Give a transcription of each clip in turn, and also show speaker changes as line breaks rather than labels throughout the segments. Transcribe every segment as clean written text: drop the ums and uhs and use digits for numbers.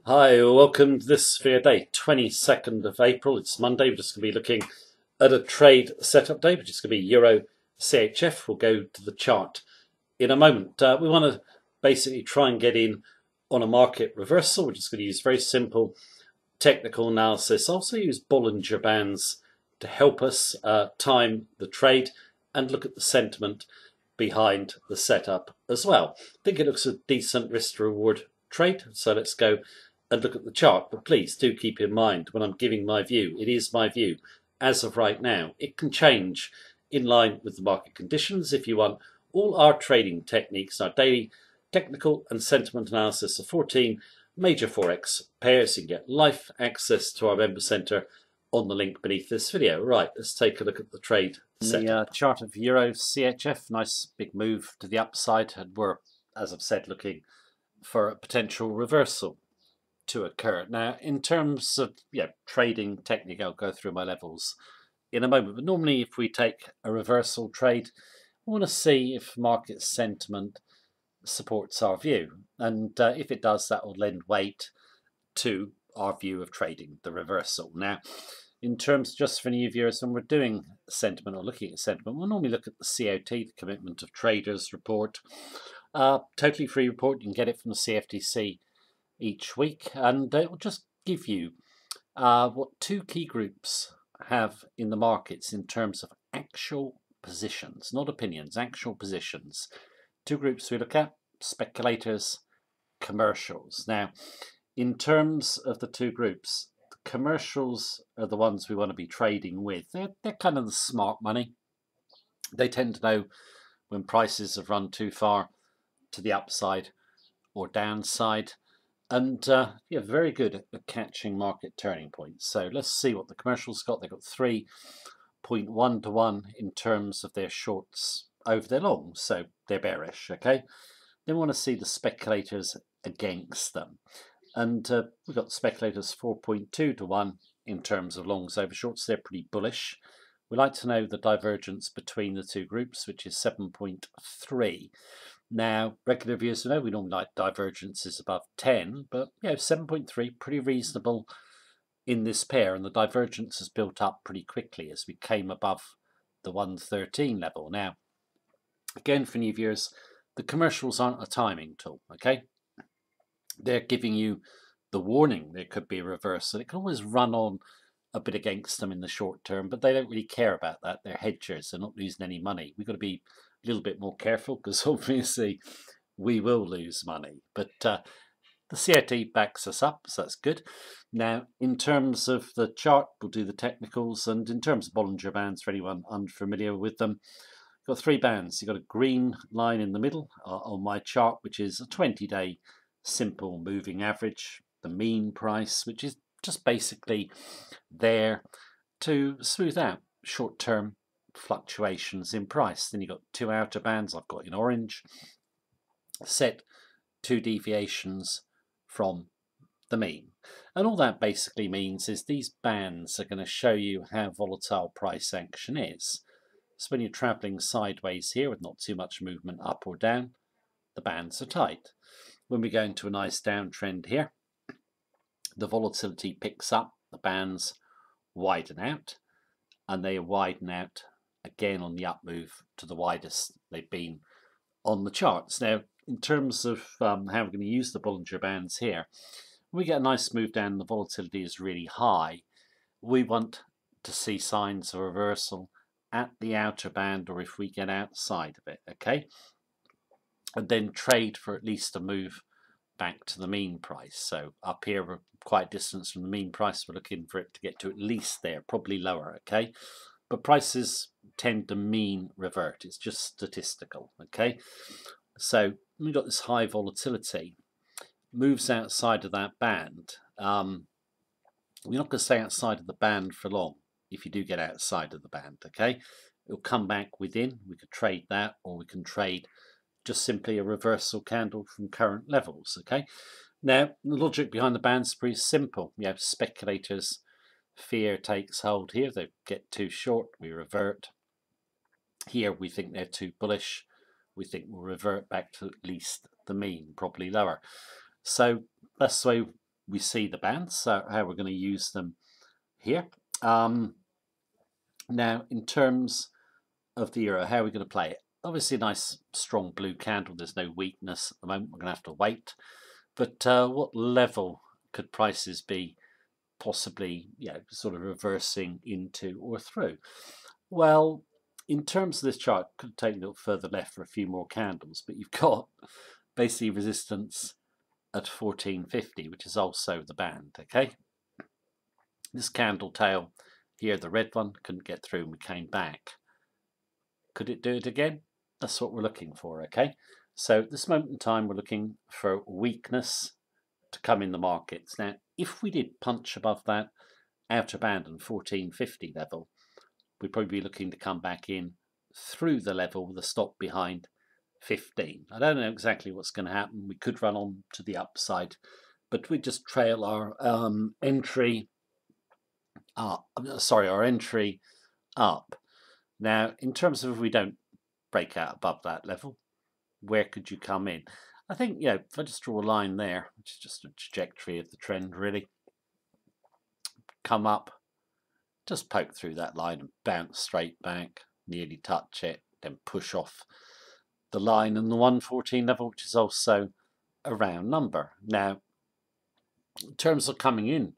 Hi, welcome to this for your day, 22nd of April. It's Monday. We're just going to be looking at a trade setup day, which is going to be Euro CHF. We'll go to the chart in a moment. We want to basically try and get in on a market reversal. We're just going to use very simple technical analysis. Also use Bollinger bands to help us time the trade and look at the sentiment behind the setup as well. I think it looks a decent risk to reward trade. So let's go and look at the chart. But please do keep in mind when I'm giving my view, it is my view as of right now. It can change in line with the market conditions. If you want all our trading techniques, our daily technical and sentiment analysis of 14 major Forex pairs, you can get live access to our member center on the link beneath this video. Right, let's take a look at the trade setup. The chart of Euro CHF, nice big move to the upside, and we're, as I've said, looking for a potential reversal to occur. Now, in terms of trading technique, I'll go through my levels in a moment. But normally, if we take a reversal trade, we want to see if market sentiment supports our view, and if it does, that will lend weight to our view of trading the reversal. Now, in terms, just for new viewers, when we're doing sentiment or looking at sentiment, we'll normally look at the COT, the Commitment of Traders report. Totally free report. You can get it from the CFTC each week, and it will just give you what two key groups have in the markets in terms of actual positions, not opinions, actual positions. Two groups we look at: speculators, commercials. Now, in terms of the two groups, the commercials are the ones we want to be trading with. They're kind of the smart money. They tend to know when prices have run too far to the upside or downside, and very good at catching market turning points. So let's see what the commercials got. They've got 3.1 to 1 in terms of their shorts over their longs, so they're bearish. Okay, then we want to see the speculators against them, and we've got speculators 4.2 to 1 in terms of longs over shorts. They're pretty bullish. We like to know the divergence between the two groups, which is 7.3. Now, regular viewers know we normally like divergences above 10, but 7.3, pretty reasonable in this pair, and the divergence has built up pretty quickly as we came above the 113 level. Now, again, for new viewers, the commercials aren't a timing tool, okay? They're giving you the warning there could be a reversal. It can always run on a bit against them in the short term, but they don't really care about that. They're hedgers. They're not losing any money. We've got to be a little bit more careful because obviously we will lose money. But the CRT backs us up, so that's good. Now, in terms of the chart, we'll do the technicals, and in terms of Bollinger bands, for anyone unfamiliar with them, got three bands. You've got a green line in the middle on my chart, which is a 20-day simple moving average, the mean price, which is just basically there to smooth out short-term fluctuations in price. Then you've got two outer bands I've got in orange, set two deviations from the mean. And all that basically means is these bands are going to show you how volatile price action is. So when you're traveling sideways here with not too much movement up or down, the bands are tight. When we go into a nice downtrend here, the volatility picks up, the bands widen out, and they widen out again on the up move to the widest they've been on the charts. Now, in terms of how we're going to use the Bollinger bands here, when we get a nice move down and the volatility is really high, we want to see signs of reversal at the outer band, or if we get outside of it, okay? And then trade for at least a move back to the mean price. So up here we're quite a distance from the mean price. We're looking for it to get to at least there, probably lower, okay? But prices tend to mean revert. It's just statistical, okay? So we've got this high volatility, moves outside of that band. We're not going to stay outside of the band for long if you do get outside of the band, okay? It'll come back within. We could trade that, or we can trade just simply a reversal candle from current levels, okay? Now, the logic behind the bands is pretty simple. You have speculators, fear takes hold here. They get too short, we revert. Here, we think they're too bullish. We think we'll revert back to at least the mean, probably lower. So that's the way we see the bands, so how we're going to use them here. Now, in terms of the euro, how are we going to play it? Obviously, a nice strong blue candle. There's no weakness at the moment. We're going to have to wait. But what level could prices be possibly, sort of reversing into or through? Well, in terms of this chart, could take a little further left for a few more candles, but you've got basically resistance at 1450, which is also the band, okay? This candle tail here, the red one, couldn't get through and we came back. Could it do it again? That's what we're looking for, okay? So at this moment in time, we're looking for weakness to come in the markets. Now, if we did punch above that outer band and 1450 level, we'd probably be looking to come back in through the level with a stop behind 15. I don't know exactly what's going to happen. We could run on to the upside, but we just trail our entry up. Our entry up. Now, in terms of if we don't break out above that level, where could you come in? I think, if I just draw a line there, which is just a trajectory of the trend, really, come up, just poke through that line and bounce straight back, nearly touch it, then push off the line and the 114 level, which is also a round number. Now, in terms of coming in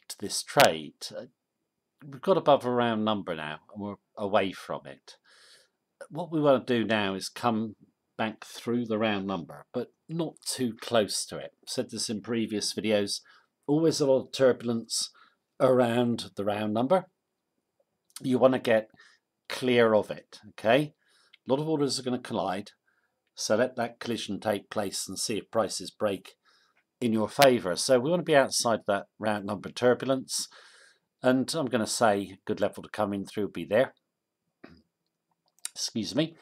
to this trade, we've got above a round number now and we're away from it. What we want to do now is come back through the round number, but not too close to it. I've said this in previous videos, always a lot of turbulence around the round number. You want to get clear of it, okay? A lot of orders are going to collide, so let that collision take place and see if prices break in your favour. So we want to be outside that round number turbulence, and I'm going to say a good level to come in through will be there. Excuse me.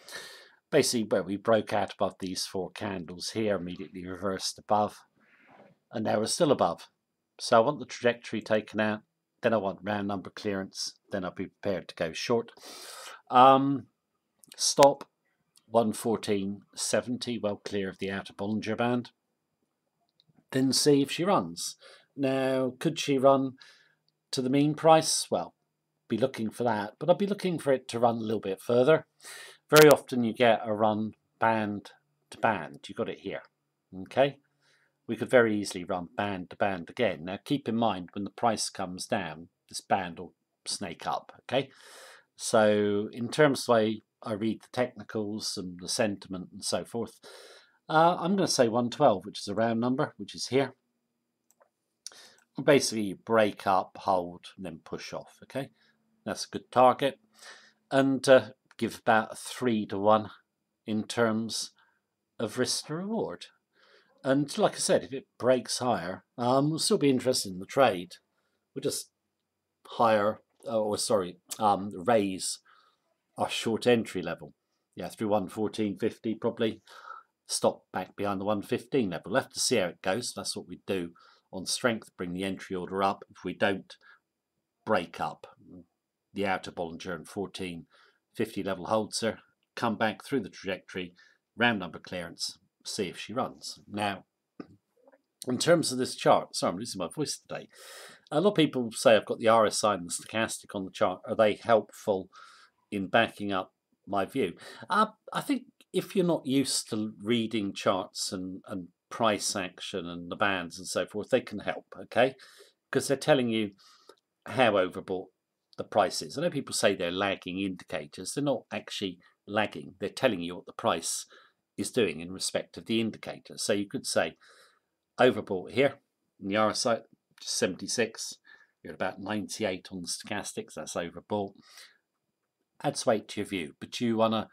Basically where we broke out above these four candles here, immediately reversed above, and now we're still above. So I want the trajectory taken out, then I want round number clearance, then I'll be prepared to go short. Stop 114.70, well clear of the outer Bollinger band. Then see if she runs. Now, could she run to the mean price? Well, be looking for that, but I'll be looking for it to run a little bit further. Very often you get a run band to band. You got it here, okay? We could very easily run band to band again. Now keep in mind, when the price comes down, this band will snake up, okay? So in terms of the way I read the technicals and the sentiment and so forth, I'm going to say 112, which is a round number, which is here. Basically you break up, hold, and then push off, okay? That's a good target. And give about a 3 to 1 in terms of risk to reward. And like I said, if it breaks higher, we'll still be interested in the trade. We'll just raise our short entry level. Yeah, through 114.50 probably. Stop back behind the 115 level. We'll have to see how it goes. That's what we do on strength, bring the entry order up. If we don't break up the outer Bollinger and 14.50 level holds her, come back through the trajectory, round number clearance, see if she runs. Now, in terms of this chart, sorry, I'm losing my voice today. A lot of people say I've got the RSI and the stochastic on the chart. Are they helpful in backing up my view? I think if you're not used to reading charts and price action and the bands and so forth, they can help, okay? Because they're telling you how overbought the price is. I know people say they're lagging indicators. They're not actually lagging. They're telling you what the price is doing in respect of the indicator. So you could say overbought here in the RSI, 76. You're at about 98 on the stochastics. That's overbought. Adds weight to your view, but you want to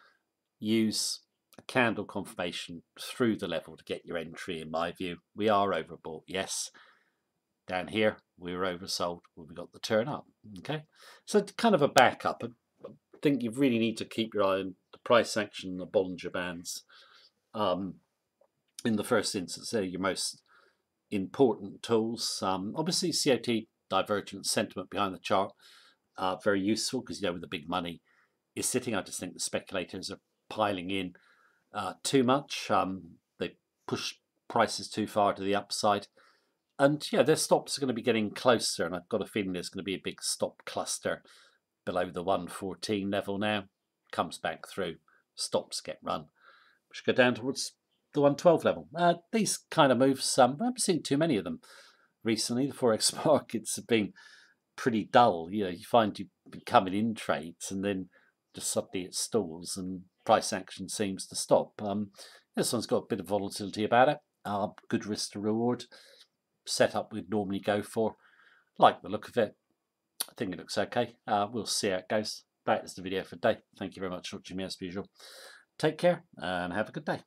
use a candle confirmation through the level to get your entry. In my view, we are overbought. Yes. Down here, we were oversold when we got the turn up. Okay, so it's kind of a backup. I think you really need to keep your eye on the price action and the Bollinger bands. In the first instance, they're your most important tools. Obviously, COT divergence sentiment behind the chart, very useful because where the big money is sitting. I just think the speculators are piling in too much. They push prices too far to the upside. And yeah, their stops are going to be getting closer, and I've got a feeling there's going to be a big stop cluster below the 114 level now. Comes back through, stops get run. We should go down towards the 112 level. These kind of moves, I haven't seen too many of them recently. The Forex markets have been pretty dull. You know, you find you coming in trades and then just suddenly it stalls and price action seems to stop. This one's got a bit of volatility about it. Good risk to reward. Setup we'd normally go for. Like the look of it. I think it looks okay. We'll see how it goes. That is the video for today. Thank you very much for watching me as usual. Take care and have a good day.